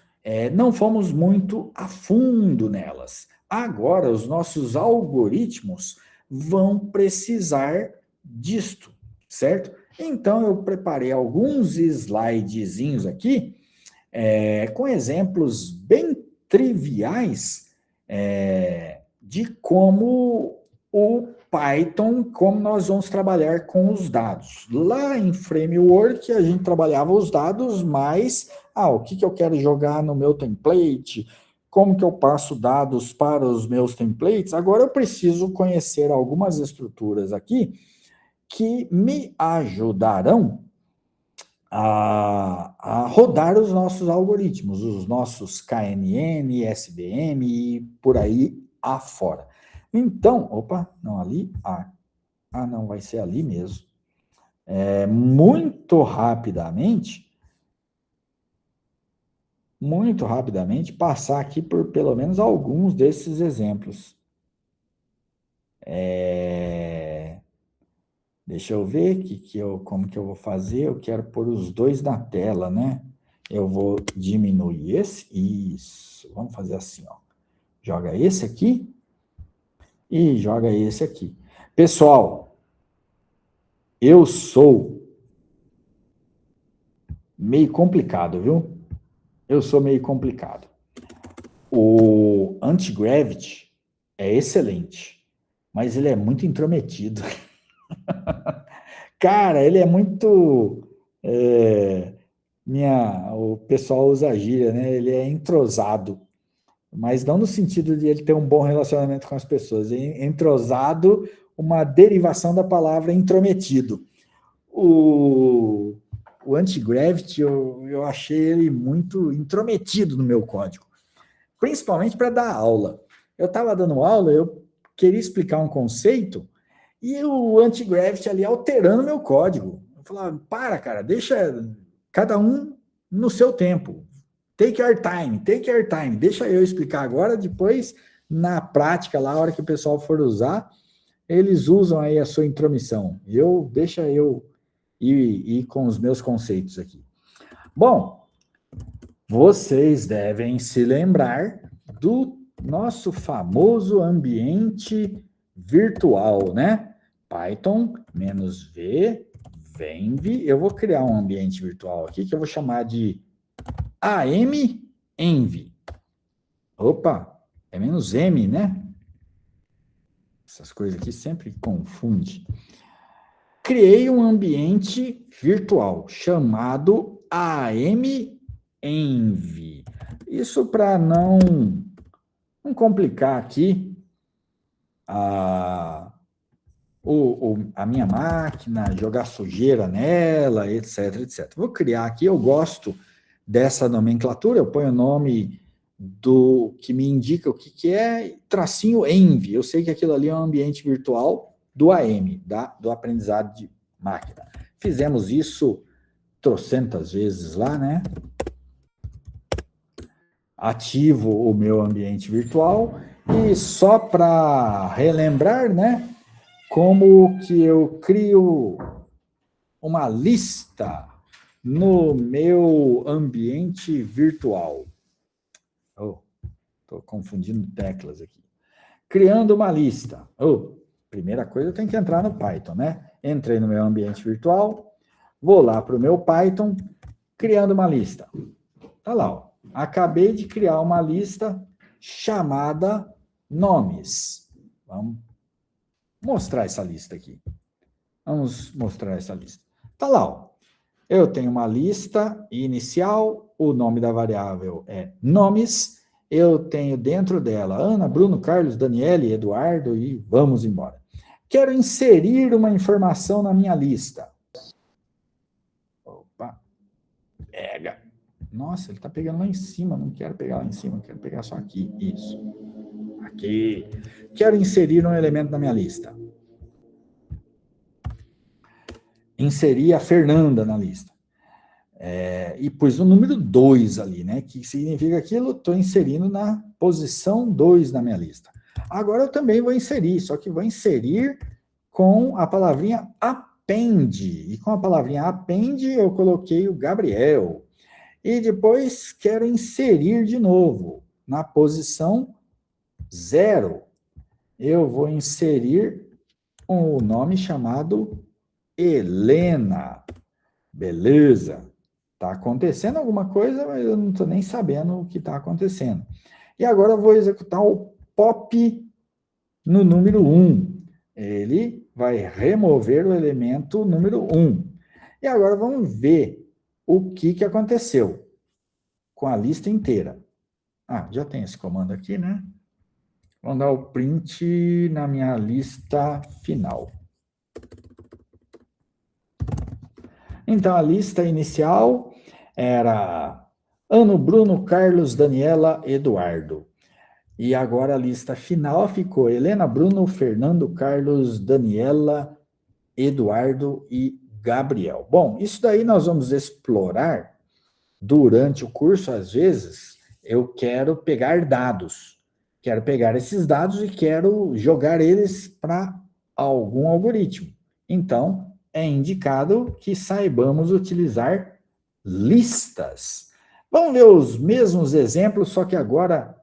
[SPEAKER 1] não fomos muito a fundo nelas. Agora, os nossos algoritmos vão precisar disto, certo? Então, eu preparei alguns slidezinhos aqui, com exemplos bem triviais de como o Python, como nós vamos trabalhar com os dados. Lá em Framework, a gente trabalhava os dados, mas, o que eu quero jogar no meu template, como que eu passo dados para os meus templates. Agora eu preciso conhecer algumas estruturas aqui que me ajudarão a rodar os nossos algoritmos, os nossos KNN, SVM e por aí afora. Então, não, vai ser ali mesmo. Muito rapidamente, passar aqui por pelo menos alguns desses exemplos. Deixa eu ver como que eu vou fazer. Eu quero pôr os dois na tela, né? Eu vou diminuir esse. Isso. Vamos fazer assim, ó. Joga esse aqui e joga esse aqui. Pessoal, eu sou meio complicado, viu? Eu sou meio complicado. O Anti-Gravity é excelente, mas ele é muito intrometido. Cara, ele é muito... o pessoal usa a gíria, né? Ele é entrosado, mas não no sentido de ele ter um bom relacionamento com as pessoas. Entrosado, uma derivação da palavra intrometido. O Anti-Gravity, eu achei ele muito intrometido no meu código, principalmente para dar aula. Eu estava dando aula, eu queria explicar um conceito, e o Anti-Gravity ali alterando meu código. Eu falava, cara, deixa cada um no seu tempo. Take your time. Deixa eu explicar agora, depois, na prática, lá, a hora que o pessoal for usar, eles usam aí a sua intromissão. Deixa eu ir com os meus conceitos aqui. Bom, vocês devem se lembrar do nosso famoso ambiente virtual, né? Python -v, venv. Eu vou criar um ambiente virtual aqui que eu vou chamar de am-env. Opa, é -m, né? Essas coisas aqui sempre confundem. Criei um ambiente virtual chamado am-env. Isso para não complicar aqui a minha máquina, jogar sujeira nela, etc, etc. Vou criar aqui, eu gosto dessa nomenclatura, eu ponho o nome do que me indica o que é tracinho env. Eu sei que aquilo ali é um ambiente virtual do AM, do aprendizado de máquina. Fizemos isso trocentas vezes lá, né? Ativo o meu ambiente virtual e só para relembrar, né? Como que eu crio uma lista no meu ambiente virtual. Estou confundindo teclas aqui. Criando uma lista. Primeira coisa, eu tenho que entrar no Python, né? Entrei no meu ambiente virtual, vou lá para o meu Python, criando uma lista. Tá lá, ó. Acabei de criar uma lista chamada nomes. Vamos mostrar essa lista aqui. Vamos mostrar essa lista. Tá lá, ó. Eu tenho uma lista inicial, o nome da variável é nomes, eu tenho dentro dela Ana, Bruno, Carlos, Daniele, Eduardo e vamos embora. Quero inserir uma informação na minha lista. Opa, pega. Nossa, ele está pegando lá em cima, não quero pegar lá em cima, quero pegar só aqui, isso. Aqui. Quero inserir um elemento na minha lista. Inseri a Fernanda na lista. E pus o número 2 ali, né? Que significa aquilo? Estou inserindo na posição 2 na minha lista. Agora eu também vou inserir, só que vou inserir com a palavrinha append. E com a palavrinha append eu coloquei o Gabriel. E depois quero inserir de novo na posição 0. Eu vou inserir um nome chamado Helena. Beleza. Está acontecendo alguma coisa, mas eu não estou nem sabendo o que está acontecendo. E agora eu vou executar o pop no número 1. Ele vai remover o elemento número 1. E agora vamos ver o que aconteceu com a lista inteira. Já tem esse comando aqui, né? Vamos dar o print na minha lista final. Então, a lista inicial era Ano, Bruno, Carlos, Daniela, Eduardo. E agora a lista final ficou Helena, Bruno, Fernando, Carlos, Daniela, Eduardo e Gabriel. Bom, isso daí nós vamos explorar durante o curso. Às vezes, eu quero pegar dados. Quero pegar esses dados e quero jogar eles para algum algoritmo. Então, é indicado que saibamos utilizar listas. Vamos ver os mesmos exemplos, só que agora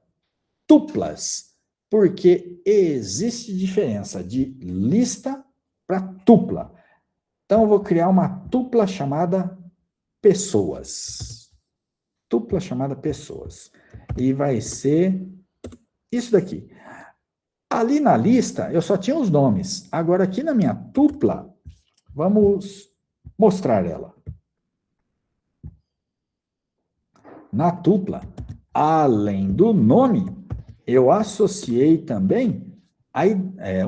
[SPEAKER 1] tuplas, porque existe diferença de lista para tupla. Então, eu vou criar uma tupla chamada pessoas. Tupla chamada pessoas. E vai ser isso daqui. Ali na lista, eu só tinha os nomes. Agora, aqui na minha tupla, vamos mostrar ela. Na tupla, além do nome, eu associei também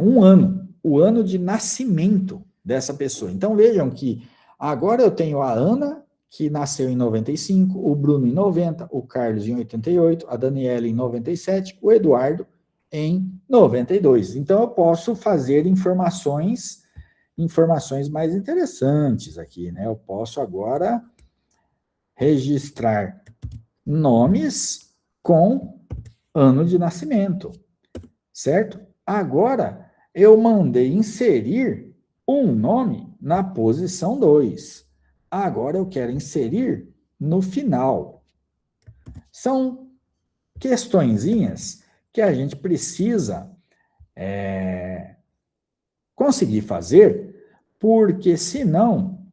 [SPEAKER 1] um ano, o ano de nascimento dessa pessoa. Então, vejam que agora eu tenho a Ana, que nasceu em 95, o Bruno em 90, o Carlos em 88, a Daniela em 97, o Eduardo em 92. Então, eu posso fazer informações mais interessantes aqui, né? Eu posso agora registrar nomes com ano de nascimento, certo? Agora, eu mandei inserir um nome na posição 2. Agora eu quero inserir no final. São questõezinhas que a gente precisa conseguir fazer, porque senão,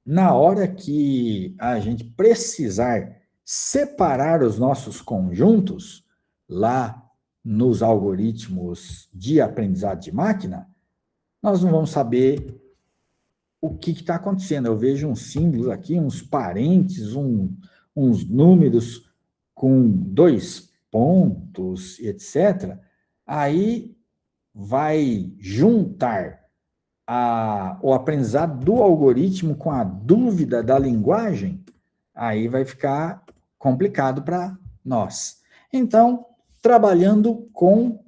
[SPEAKER 1] na hora que a gente precisar separar os nossos conjuntos lá nos algoritmos de aprendizado de máquina, nós não vamos saber o que está acontecendo. Eu vejo uns símbolos aqui, uns parênteses, uns números com 2 pontos, etc. Aí vai juntar o aprendizado do algoritmo com a dúvida da linguagem, aí vai ficar complicado para nós. Então, trabalhando com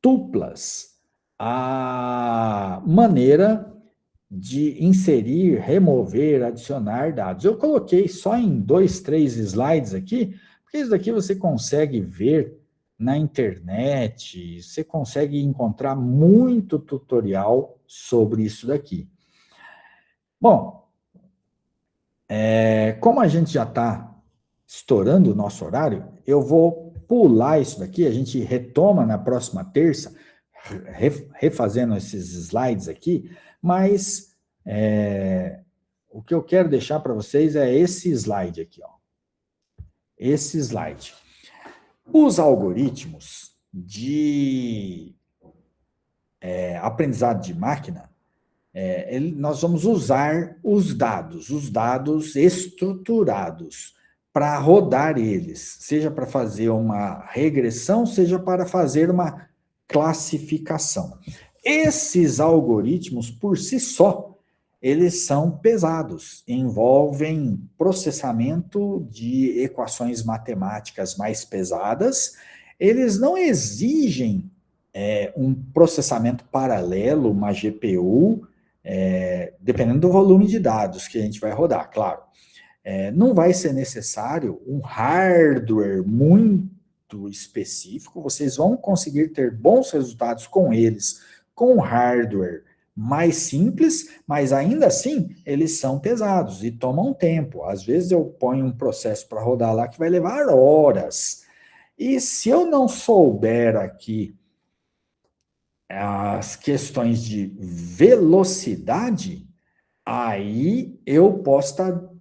[SPEAKER 1] tuplas, a maneira de inserir, remover, adicionar dados. Eu coloquei só em 2, 3 slides aqui, porque isso daqui você consegue ver na internet, você consegue encontrar muito tutorial sobre isso daqui. Bom, como a gente já está estourando o nosso horário, eu vou pular isso daqui, a gente retoma na próxima terça, refazendo esses slides aqui, mas o que eu quero deixar para vocês é esse slide aqui, ó. Esse slide. Os algoritmos de aprendizado de máquina, nós vamos usar os dados estruturados, para rodar eles, seja para fazer uma regressão, seja para fazer uma classificação. Esses algoritmos, por si só, eles são pesados, envolvem processamento de equações matemáticas mais pesadas, eles não exigem um processamento paralelo, uma GPU, dependendo do volume de dados que a gente vai rodar, claro. Não vai ser necessário um hardware muito específico, vocês vão conseguir ter bons resultados com eles, com hardware mais simples, mas ainda assim eles são pesados e tomam tempo. Às vezes eu ponho um processo para rodar lá que vai levar horas. E se eu não souber aqui as questões de velocidade, aí eu posso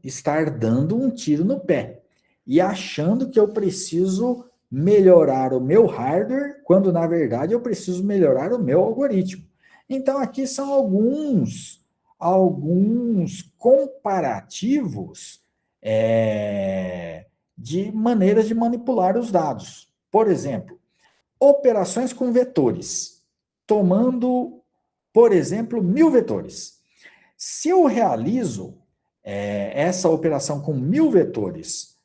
[SPEAKER 1] estar dando um tiro no pé e achando que eu preciso melhorar o meu hardware, quando na verdade eu preciso melhorar o meu algoritmo. Então aqui são alguns comparativos de maneiras de manipular os dados. Por exemplo, operações com vetores, tomando, por exemplo, 1000 vetores. Se eu realizo essa operação com 1000 vetores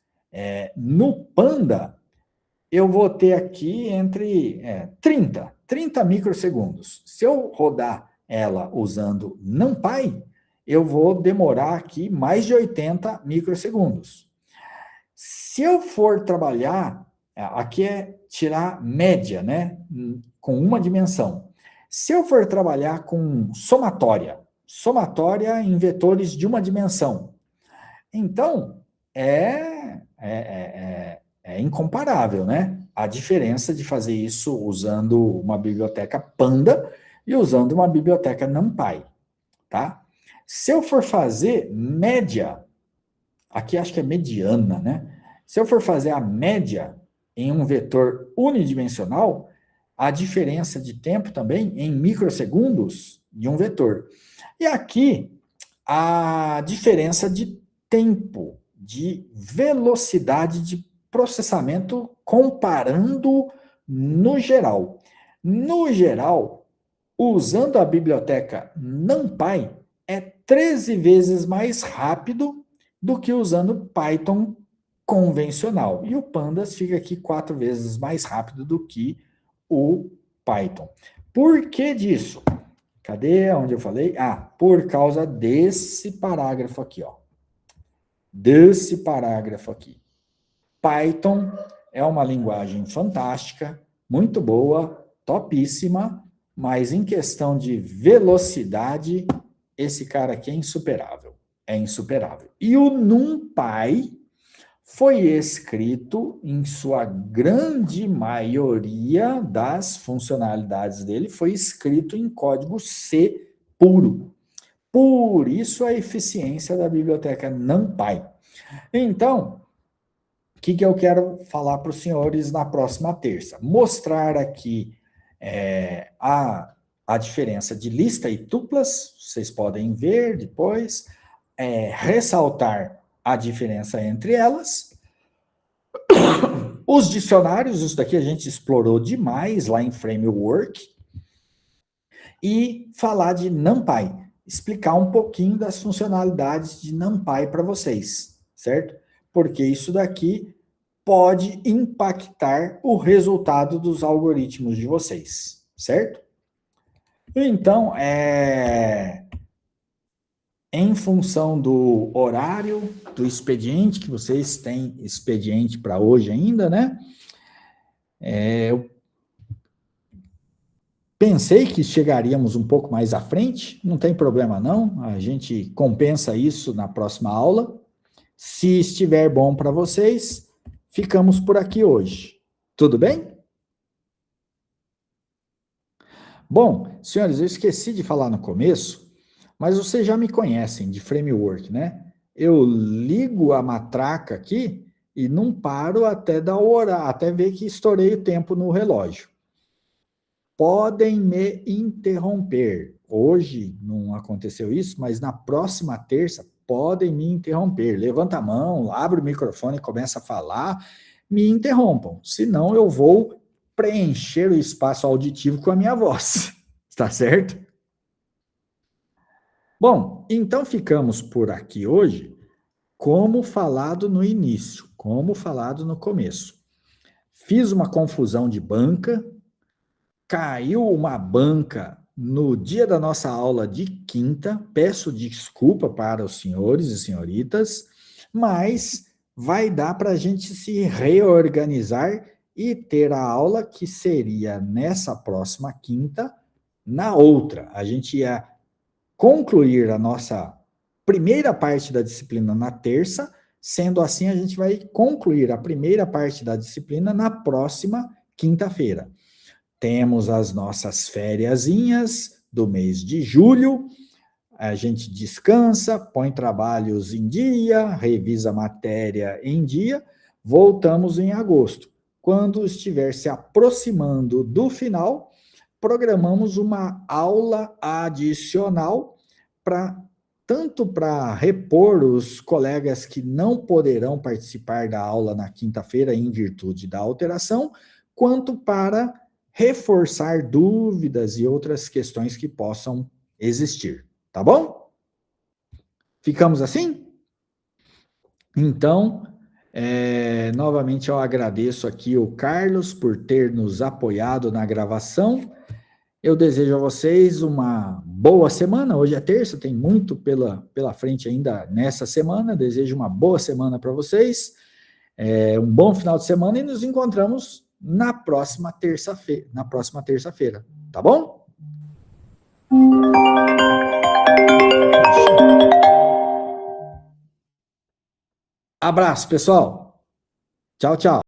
[SPEAKER 1] no Panda, eu vou ter aqui entre 30 microsegundos. Se eu rodar ela usando NumPy, eu vou demorar aqui mais de 80 microsegundos. Se eu for trabalhar, aqui é tirar média, né, com uma dimensão. Se eu for trabalhar com somatória em vetores de uma dimensão, então é incomparável, né? A diferença de fazer isso usando uma biblioteca Panda e usando uma biblioteca NumPy, tá? Se eu for fazer média, aqui acho que é mediana, né? Se eu for fazer a média em um vetor unidimensional, a diferença de tempo também em microsegundos de um vetor. E aqui, a diferença de tempo, de velocidade de processamento comparando no geral. No geral, usando a biblioteca NumPy, é 13 vezes mais rápido do que usando Python convencional. E o Pandas fica aqui 4 vezes mais rápido do que o Python. Por que disso? Cadê onde eu falei? Por causa desse parágrafo aqui, ó. Desse parágrafo aqui. Python é uma linguagem fantástica, muito boa, topíssima, mas em questão de velocidade, esse cara aqui é insuperável. É insuperável. E o NumPy foi escrito, em sua grande maioria das funcionalidades dele, foi escrito em código C puro. Por isso a eficiência da biblioteca NumPy. Então, o que eu quero falar para os senhores na próxima terça? Mostrar aqui a diferença de lista e tuplas, vocês podem ver depois, ressaltar a diferença entre elas. Os dicionários, isso daqui a gente explorou demais lá em Framework. E falar de NumPy, explicar um pouquinho das funcionalidades de NumPy para vocês, certo? Porque isso daqui pode impactar o resultado dos algoritmos de vocês, certo? Então, em função do horário do expediente, que vocês têm expediente para hoje ainda, né? Eu pensei que chegaríamos um pouco mais à frente, não tem problema não, a gente compensa isso na próxima aula. Se estiver bom para vocês, ficamos por aqui hoje. Tudo bem? Bom, senhores, eu esqueci de falar no começo, mas vocês já me conhecem de framework, né? Eu ligo a matraca aqui e não paro até dar o horário, até ver que estourei o tempo no relógio. Podem me interromper. Hoje não aconteceu isso, mas na próxima terça podem me interromper. Levanta a mão, abre o microfone e começa a falar, me interrompam. Senão eu vou preencher o espaço auditivo com a minha voz. Está certo? Bom, então ficamos por aqui hoje, como falado no início, como falado no começo. Fiz uma confusão de banca, caiu uma banca no dia da nossa aula de quinta, peço desculpa para os senhores e senhoritas, mas vai dar para a gente se reorganizar e ter a aula que seria nessa próxima quinta, na outra. A gente ia concluir a nossa primeira parte da disciplina na terça, sendo assim, a gente vai concluir a primeira parte da disciplina na próxima quinta-feira. Temos as nossas fériasinhas do mês de julho, a gente descansa, põe trabalhos em dia, revisa a matéria em dia, voltamos em agosto. Quando estiver se aproximando do final, programamos uma aula adicional para tanto para repor os colegas que não poderão participar da aula na quinta-feira em virtude da alteração, quanto para reforçar dúvidas e outras questões que possam existir. Tá bom? Ficamos assim? Então, novamente eu agradeço aqui o Carlos por ter nos apoiado na gravação. Eu desejo a vocês uma boa semana. Hoje é terça, tem muito pela frente ainda nessa semana. Desejo uma boa semana para vocês, um bom final de semana e nos encontramos na próxima terça-feira. Tá bom? Abraço, pessoal. Tchau, tchau.